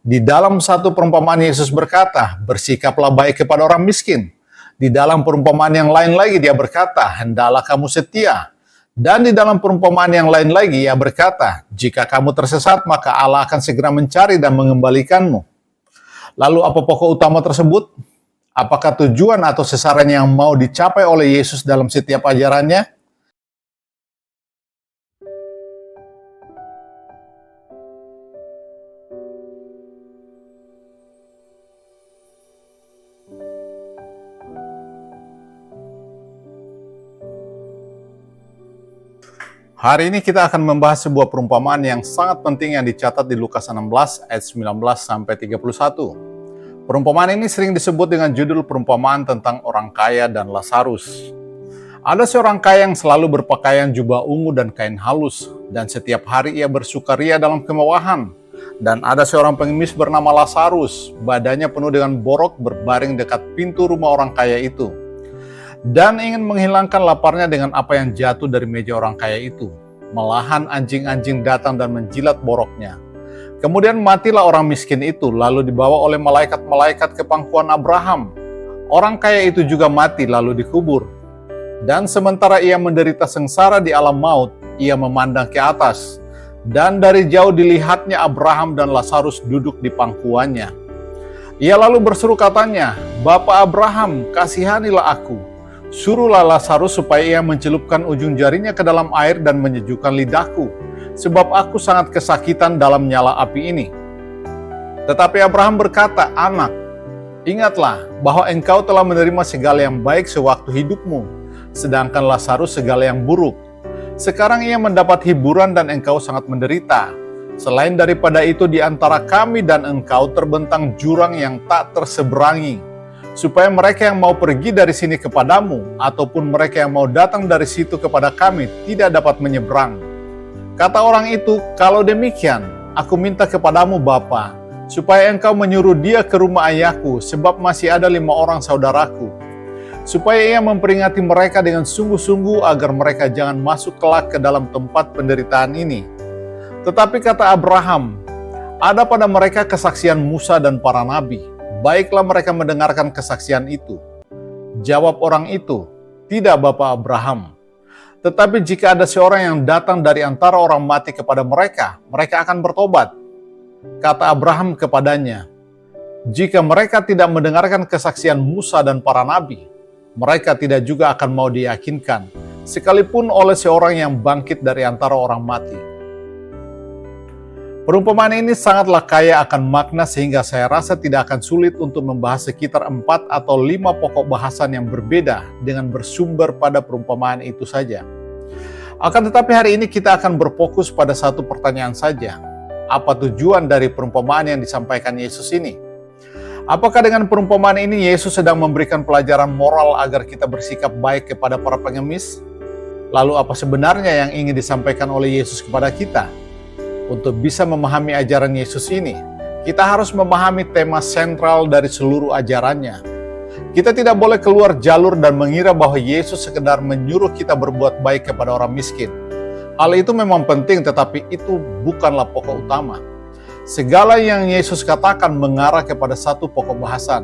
Di dalam satu perumpamaan Yesus berkata, bersikaplah baik kepada orang miskin. Di dalam perumpamaan yang lain lagi dia berkata, hendaklah kamu setia. Dan di dalam perumpamaan yang lain lagi ia berkata, jika kamu tersesat maka Allah akan segera mencari dan mengembalikanmu. Lalu apa pokok utama tersebut? Apakah tujuan atau sasaran yang mau dicapai oleh Yesus dalam setiap ajarannya? Hari ini kita akan membahas sebuah perumpamaan yang sangat penting yang dicatat di Lukas 16 ayat 19 sampai 31. Perumpamaan ini sering disebut dengan judul perumpamaan tentang orang kaya dan Lazarus. Ada seorang kaya yang selalu berpakaian jubah ungu dan kain halus, dan setiap hari ia bersukaria dalam kemewahan. Dan ada seorang pengemis bernama Lazarus, badannya penuh dengan borok berbaring dekat pintu rumah orang kaya itu. Dan ingin menghilangkan laparnya dengan apa yang jatuh dari meja orang kaya itu. Malahan anjing-anjing datang dan menjilat boroknya. Kemudian matilah orang miskin itu, lalu dibawa oleh malaikat-malaikat ke pangkuan Abraham. Orang kaya itu juga mati lalu dikubur. Dan sementara ia menderita sengsara di alam maut, ia memandang ke atas. Dan dari jauh dilihatnya Abraham dan Lazarus duduk di pangkuannya. Ia lalu berseru katanya, "Bapa Abraham, kasihanilah aku. Suruhlah Lazarus supaya ia mencelupkan ujung jarinya ke dalam air dan menyejukkan lidahku, sebab aku sangat kesakitan dalam nyala api ini." Tetapi Abraham berkata, "Anak, ingatlah bahwa engkau telah menerima segala yang baik sewaktu hidupmu, sedangkan Lazarus segala yang buruk. Sekarang ia mendapat hiburan dan engkau sangat menderita. Selain daripada itu di antara kami dan engkau terbentang jurang yang tak terseberangi, supaya mereka yang mau pergi dari sini kepadamu, ataupun mereka yang mau datang dari situ kepada kami, tidak dapat menyeberang." Kata orang itu, "Kalau demikian, aku minta kepadamu Bapa, supaya engkau menyuruh dia ke rumah ayahku, sebab masih ada 5 orang saudaraku, supaya ia memperingati mereka dengan sungguh-sungguh agar mereka jangan masuk kelak ke dalam tempat penderitaan ini." Tetapi kata Abraham, "Ada pada mereka kesaksian Musa dan para nabi. Baiklah mereka mendengarkan kesaksian itu." Jawab orang itu, "Tidak Bapa Abraham. Tetapi jika ada seorang yang datang dari antara orang mati kepada mereka, mereka akan bertobat." Kata Abraham kepadanya, "Jika mereka tidak mendengarkan kesaksian Musa dan para nabi, mereka tidak juga akan mau diyakinkan, sekalipun oleh seorang yang bangkit dari antara orang mati." Perumpamaan ini sangatlah kaya akan makna sehingga saya rasa tidak akan sulit untuk membahas sekitar 4 atau 5 pokok bahasan yang berbeda dengan bersumber pada perumpamaan itu saja. Akan tetapi hari ini kita akan berfokus pada satu pertanyaan saja. Apa tujuan dari perumpamaan yang disampaikan Yesus ini? Apakah dengan perumpamaan ini Yesus sedang memberikan pelajaran moral agar kita bersikap baik kepada para pengemis? Lalu apa sebenarnya yang ingin disampaikan oleh Yesus kepada kita? Untuk bisa memahami ajaran Yesus ini, kita harus memahami tema sentral dari seluruh ajarannya. Kita tidak boleh keluar jalur dan mengira bahwa Yesus sekedar menyuruh kita berbuat baik kepada orang miskin. Hal itu memang penting, tetapi itu bukanlah pokok utama. Segala yang Yesus katakan mengarah kepada satu pokok bahasan,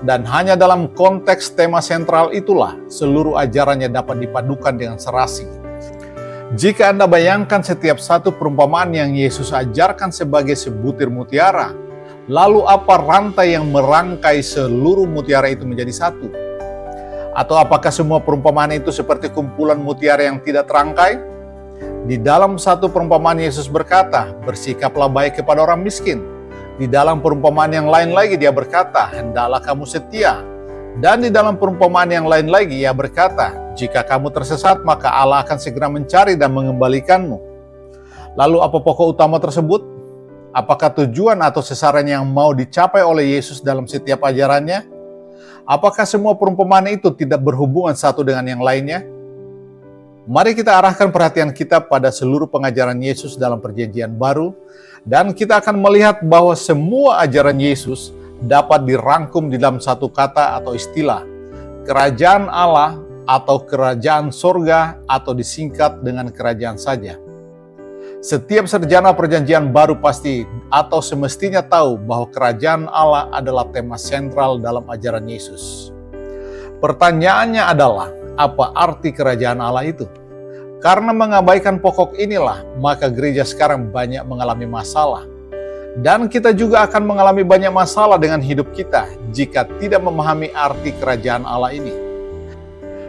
dan hanya dalam konteks tema sentral itulah seluruh ajarannya dapat dipadukan dengan serasi. Jika Anda bayangkan setiap satu perumpamaan yang Yesus ajarkan sebagai sebutir mutiara, lalu apa rantai yang merangkai seluruh mutiara itu menjadi satu? Atau apakah semua perumpamaan itu seperti kumpulan mutiara yang tidak terangkai? Di dalam satu perumpamaan Yesus berkata, bersikaplah baik kepada orang miskin. Di dalam perumpamaan yang lain lagi dia berkata, hendaklah kamu setia. Dan di dalam perumpamaan yang lain lagi ia berkata, jika kamu tersesat maka Allah akan segera mencari dan mengembalikanmu. Lalu apa pokok utama tersebut? Apakah tujuan atau sasaran yang mau dicapai oleh Yesus dalam setiap ajarannya? Apakah semua perumpamaan itu tidak berhubungan satu dengan yang lainnya? Mari kita arahkan perhatian kita pada seluruh pengajaran Yesus dalam Perjanjian Baru, dan kita akan melihat bahwa semua ajaran Yesus dapat dirangkum di dalam satu kata atau istilah, kerajaan Allah atau kerajaan sorga, atau disingkat dengan kerajaan saja. Setiap sarjana perjanjian baru pasti atau semestinya tahu bahwa kerajaan Allah adalah tema sentral dalam ajaran Yesus. Pertanyaannya adalah, apa arti kerajaan Allah itu? Karena mengabaikan pokok inilah, maka gereja sekarang banyak mengalami masalah. Dan kita juga akan mengalami banyak masalah dengan hidup kita jika tidak memahami arti kerajaan Allah ini.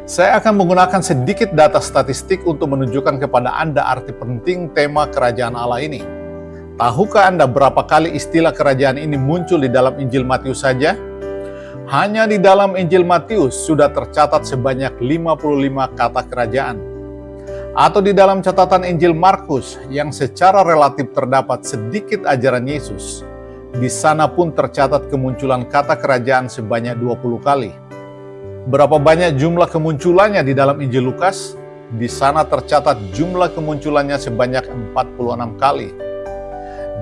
Saya akan menggunakan sedikit data statistik untuk menunjukkan kepada Anda arti penting tema kerajaan Allah ini. Tahukah Anda berapa kali istilah kerajaan ini muncul di dalam Injil Matius saja? Hanya di dalam Injil Matius sudah tercatat sebanyak 55 kata kerajaan. Atau di dalam catatan Injil Markus yang secara relatif terdapat sedikit ajaran Yesus, di sana pun tercatat kemunculan kata kerajaan sebanyak 20 kali. Berapa banyak jumlah kemunculannya di dalam Injil Lukas? Di sana tercatat jumlah kemunculannya sebanyak 46 kali.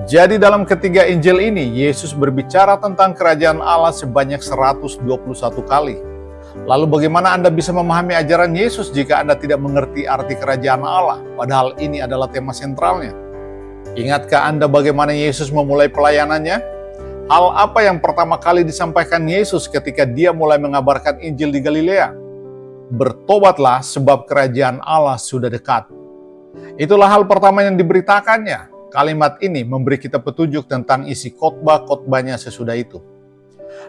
Jadi dalam ketiga Injil ini, Yesus berbicara tentang kerajaan Allah sebanyak 121 kali. Lalu bagaimana Anda bisa memahami ajaran Yesus jika Anda tidak mengerti arti kerajaan Allah, padahal ini adalah tema sentralnya? Ingatkah Anda bagaimana Yesus memulai pelayanannya? Hal apa yang pertama kali disampaikan Yesus ketika dia mulai mengabarkan Injil di Galilea? Bertobatlah sebab kerajaan Allah sudah dekat. Itulah hal pertama yang diberitakannya. Kalimat ini memberi kita petunjuk tentang isi khotbah-khotbahnya sesudah itu.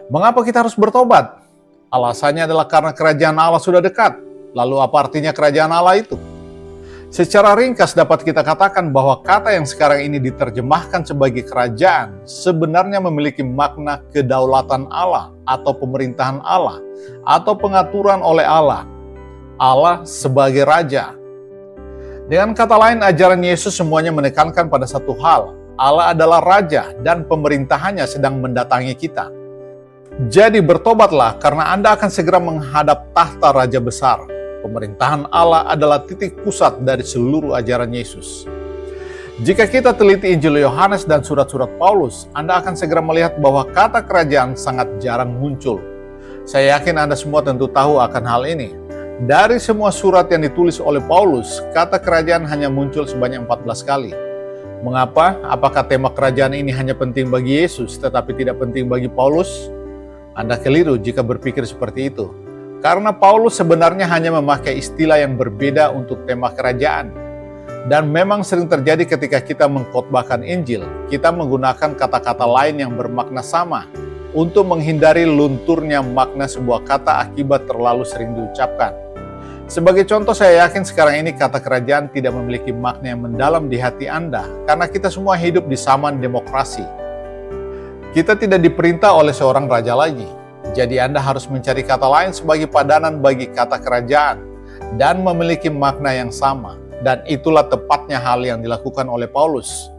Mengapa kita harus bertobat? Alasannya adalah karena kerajaan Allah sudah dekat. Lalu apa artinya kerajaan Allah itu? Secara ringkas dapat kita katakan bahwa kata yang sekarang ini diterjemahkan sebagai kerajaan sebenarnya memiliki makna kedaulatan Allah atau pemerintahan Allah atau pengaturan oleh Allah. Allah sebagai raja. Dengan kata lain, ajaran Yesus semuanya menekankan pada satu hal. Allah adalah raja dan pemerintahannya sedang mendatangi kita. Jadi bertobatlah karena Anda akan segera menghadap tahta raja besar. Pemerintahan Allah adalah titik pusat dari seluruh ajaran Yesus. Jika kita teliti Injil Yohanes dan surat-surat Paulus, Anda akan segera melihat bahwa kata kerajaan sangat jarang muncul. Saya yakin Anda semua tentu tahu akan hal ini. Dari semua surat yang ditulis oleh Paulus, kata kerajaan hanya muncul sebanyak 14 kali. Mengapa? Apakah tema kerajaan ini hanya penting bagi Yesus tetapi tidak penting bagi Paulus? Anda keliru jika berpikir seperti itu. Karena Paulus sebenarnya hanya memakai istilah yang berbeda untuk tema kerajaan. Dan memang sering terjadi ketika kita mengkhotbahkan Injil, kita menggunakan kata-kata lain yang bermakna sama untuk menghindari lunturnya makna sebuah kata akibat terlalu sering diucapkan. Sebagai contoh, saya yakin sekarang ini kata kerajaan tidak memiliki makna yang mendalam di hati Anda karena kita semua hidup di zaman demokrasi. Kita tidak diperintah oleh seorang raja lagi. Jadi Anda harus mencari kata lain sebagai padanan bagi kata kerajaan dan memiliki makna yang sama. Dan itulah tepatnya hal yang dilakukan oleh Paulus.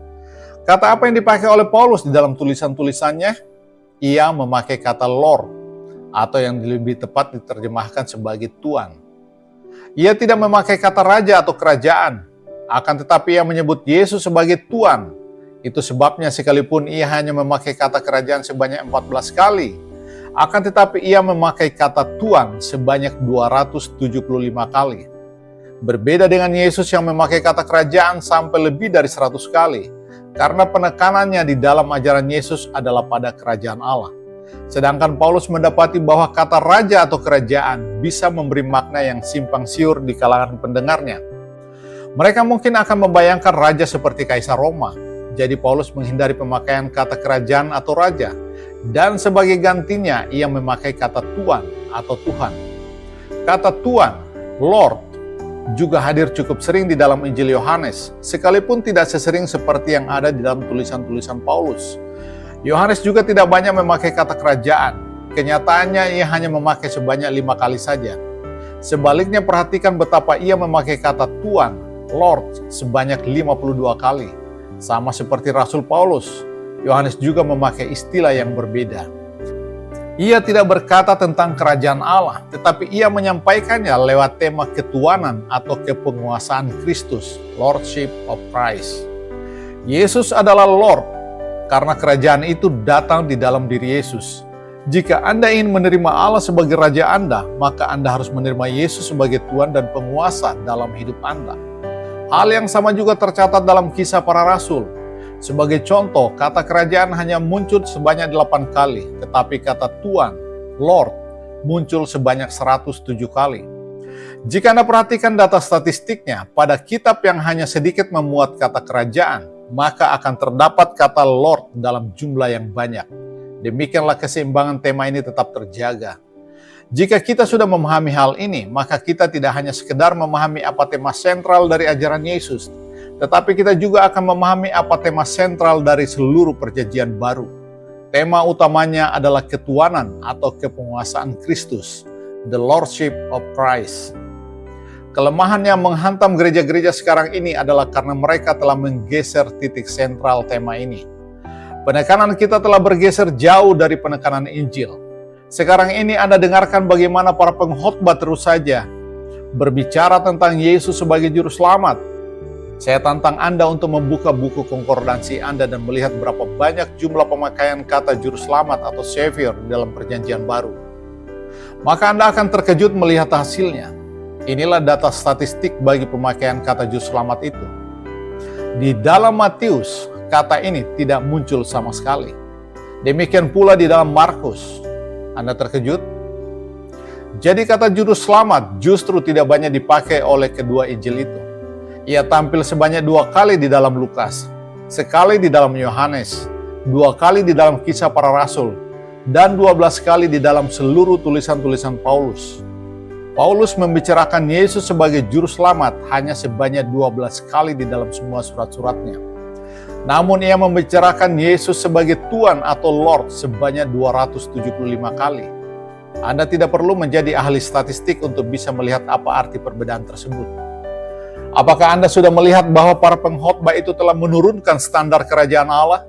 Kata apa yang dipakai oleh Paulus di dalam tulisan-tulisannya? Ia memakai kata Lord, atau yang lebih tepat diterjemahkan sebagai Tuan. Ia tidak memakai kata raja atau kerajaan, akan tetapi ia menyebut Yesus sebagai Tuan. Itu sebabnya sekalipun ia hanya memakai kata kerajaan sebanyak 14 kali, akan tetapi ia memakai kata Tuan sebanyak 275 kali. Berbeda dengan Yesus yang memakai kata kerajaan sampai lebih dari 100 kali, karena penekanannya di dalam ajaran Yesus adalah pada kerajaan Allah. Sedangkan Paulus mendapati bahwa kata raja atau kerajaan bisa memberi makna yang simpang siur di kalangan pendengarnya. Mereka mungkin akan membayangkan raja seperti Kaisar Roma, jadi Paulus menghindari pemakaian kata kerajaan atau raja, dan sebagai gantinya ia memakai kata Tuan atau Tuhan. Kata Tuan, Lord, juga hadir cukup sering di dalam Injil Yohanes, sekalipun tidak sesering seperti yang ada di dalam tulisan-tulisan Paulus. Yohanes juga tidak banyak memakai kata kerajaan. Kenyataannya ia hanya memakai sebanyak 5 kali saja. Sebaliknya perhatikan betapa ia memakai kata Tuan, Lord, sebanyak 52 kali. Sama seperti Rasul Paulus, Yohanes juga memakai istilah yang berbeda. Ia tidak berkata tentang kerajaan Allah, tetapi ia menyampaikannya lewat tema ketuanan atau kepenguasaan Kristus, Lordship of Christ. Yesus adalah Lord, karena kerajaan itu datang di dalam diri Yesus. Jika Anda ingin menerima Allah sebagai Raja Anda, maka Anda harus menerima Yesus sebagai Tuhan dan penguasa dalam hidup Anda. Hal yang sama juga tercatat dalam Kisah Para Rasul. Sebagai contoh, kata kerajaan hanya muncul sebanyak 8 kali, tetapi kata Tuhan, Lord, muncul sebanyak 107 kali. Jika Anda perhatikan data statistiknya, pada kitab yang hanya sedikit memuat kata kerajaan, maka akan terdapat kata Lord dalam jumlah yang banyak. Demikianlah keseimbangan tema ini tetap terjaga. Jika kita sudah memahami hal ini, maka kita tidak hanya sekedar memahami apa tema sentral dari ajaran Yesus, tetapi kita juga akan memahami apa tema sentral dari seluruh perjanjian baru. Tema utamanya adalah ketuanan atau kepenguasaan Kristus, the Lordship of Christ. Kelemahan yang menghantam gereja-gereja sekarang ini adalah karena mereka telah menggeser titik sentral tema ini. Penekanan kita telah bergeser jauh dari penekanan Injil. Sekarang ini Anda dengarkan bagaimana para pengkhotbah terus saja berbicara tentang Yesus sebagai juru selamat. Saya tantang Anda untuk membuka buku konkordansi Anda dan melihat berapa banyak jumlah pemakaian kata juru selamat atau Savior dalam perjanjian baru. Maka Anda akan terkejut melihat hasilnya. Inilah data statistik bagi pemakaian kata juru selamat itu. Di dalam Matius, kata ini tidak muncul sama sekali. Demikian pula di dalam Markus. Anda terkejut? Jadi kata juru selamat justru tidak banyak dipakai oleh kedua Injil itu. Ia tampil sebanyak 2 kali di dalam Lukas, sekali di dalam Yohanes, 2 kali di dalam Kisah Para Rasul, dan 12 kali di dalam seluruh tulisan-tulisan Paulus. Paulus membicarakan Yesus sebagai juru selamat hanya sebanyak 12 kali di dalam semua surat-suratnya. Namun ia membicarakan Yesus sebagai Tuhan atau Lord sebanyak 275 kali. Anda tidak perlu menjadi ahli statistik untuk bisa melihat apa arti perbedaan tersebut. Apakah Anda sudah melihat bahwa para pengkhotbah itu telah menurunkan standar kerajaan Allah?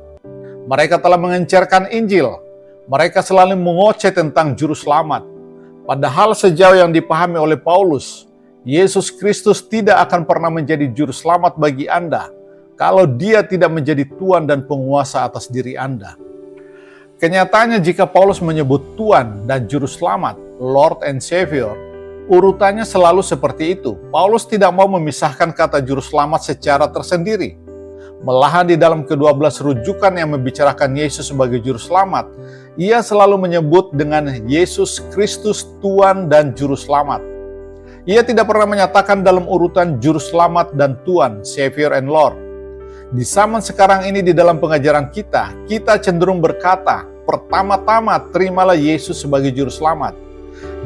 Mereka telah mengencerkan Injil. Mereka selalu mengoceh tentang juru selamat. Padahal sejauh yang dipahami oleh Paulus, Yesus Kristus tidak akan pernah menjadi juru selamat bagi Anda kalau dia tidak menjadi Tuhan dan penguasa atas diri Anda. Kenyataannya jika Paulus menyebut Tuhan dan Juru Selamat, Lord and Savior, urutannya selalu seperti itu. Paulus tidak mau memisahkan kata Juru Selamat secara tersendiri. Malahan di dalam ke-12 rujukan yang membicarakan Yesus sebagai Juru Selamat, ia selalu menyebut dengan Yesus Kristus Tuhan dan Juru Selamat. Ia tidak pernah menyatakan dalam urutan Juru Selamat dan Tuhan, Savior and Lord. Di zaman sekarang ini di dalam pengajaran kita cenderung berkata, pertama-tama terimalah Yesus sebagai Juru Selamat.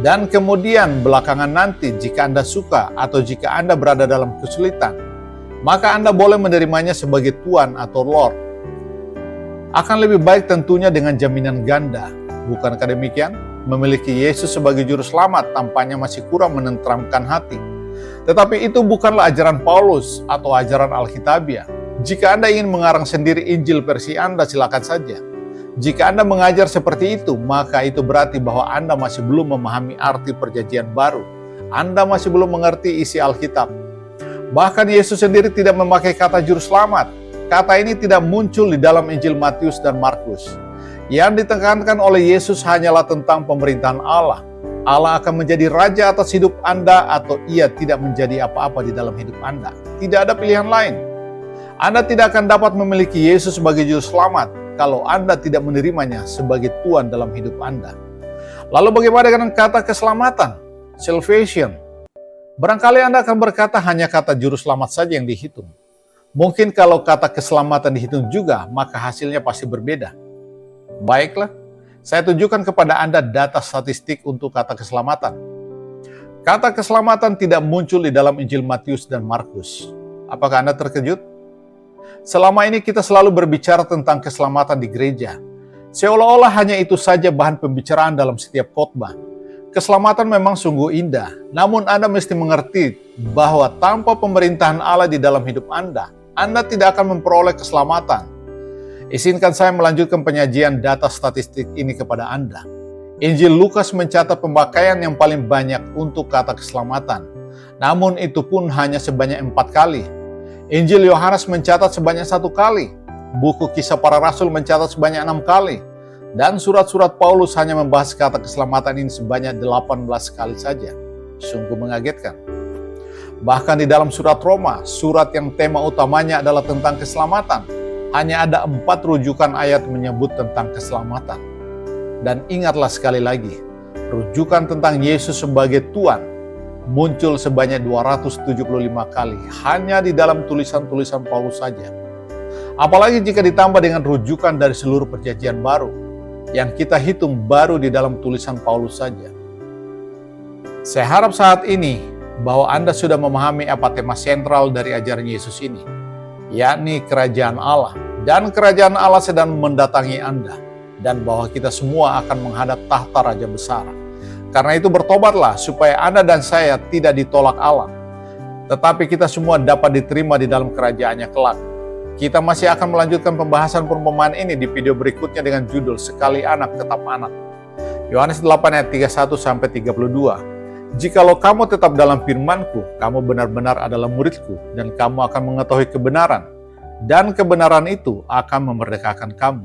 Dan kemudian belakangan nanti jika Anda suka atau jika Anda berada dalam kesulitan, maka Anda boleh menerimanya sebagai Tuhan atau Lord. Akan lebih baik tentunya dengan jaminan ganda. Bukankah demikian? Memiliki Yesus sebagai Juru Selamat tampaknya masih kurang menenteramkan hati. Tetapi itu bukanlah ajaran Paulus atau ajaran Alkitabiah. Jika Anda ingin mengarang sendiri Injil versi Anda, silakan saja. Jika Anda mengajar seperti itu, maka itu berarti bahwa Anda masih belum memahami arti perjanjian baru. Anda masih belum mengerti isi Alkitab. Bahkan Yesus sendiri tidak memakai kata juru selamat. Kata ini tidak muncul di dalam Injil Matius dan Markus. Yang ditekankan oleh Yesus hanyalah tentang pemerintahan Allah. Allah akan menjadi raja atas hidup Anda atau ia tidak menjadi apa-apa di dalam hidup Anda. Tidak ada pilihan lain. Anda tidak akan dapat memiliki Yesus sebagai juru selamat kalau Anda tidak menerimanya sebagai Tuhan dalam hidup Anda. Lalu bagaimana dengan kata keselamatan? Salvation. Barangkali Anda akan berkata hanya kata juru selamat saja yang dihitung. Mungkin kalau kata keselamatan dihitung juga, maka hasilnya pasti berbeda. Baiklah, saya tunjukkan kepada Anda data statistik untuk kata keselamatan. Kata keselamatan tidak muncul di dalam Injil Matius dan Markus. Apakah Anda terkejut? Selama ini kita selalu berbicara tentang keselamatan di gereja. Seolah-olah hanya itu saja bahan pembicaraan dalam setiap khotbah. Keselamatan memang sungguh indah, namun Anda mesti mengerti bahwa tanpa pemerintahan Allah di dalam hidup Anda tidak akan memperoleh keselamatan. Izinkan saya melanjutkan penyajian data statistik ini kepada Anda. Injil Lukas mencatat pemakaian yang paling banyak untuk kata keselamatan, namun itu pun hanya sebanyak 4 kali. Injil Yohanes mencatat sebanyak 1 kali, buku Kisah Para Rasul mencatat sebanyak 6 kali, dan surat-surat Paulus hanya membahas kata keselamatan ini sebanyak 18 kali saja. Sungguh mengagetkan. Bahkan di dalam surat Roma, surat yang tema utamanya adalah tentang keselamatan, hanya ada 4 rujukan ayat menyebut tentang keselamatan. Dan ingatlah sekali lagi, rujukan tentang Yesus sebagai Tuhan muncul sebanyak 275 kali hanya di dalam tulisan-tulisan Paulus saja. Apalagi jika ditambah dengan rujukan dari seluruh perjanjian baru, yang kita hitung baru di dalam tulisan Paulus saja. Saya harap saat ini bahwa Anda sudah memahami apa tema sentral dari ajaran Yesus ini, yakni kerajaan Allah. Dan kerajaan Allah sedang mendatangi Anda, dan bahwa kita semua akan menghadap tahta Raja Besar. Karena itu bertobatlah supaya Anda dan saya tidak ditolak Allah, tetapi kita semua dapat diterima di dalam kerajaannya kelak. Kita masih akan melanjutkan pembahasan perumpamaan ini di video berikutnya dengan judul Sekali Anak Tetap Anak. Yohanes 8 ayat 31-32. Jikalau kamu tetap dalam firman-Ku, kamu benar-benar adalah murid-Ku, dan kamu akan mengetahui kebenaran, dan kebenaran itu akan memerdekakan kamu.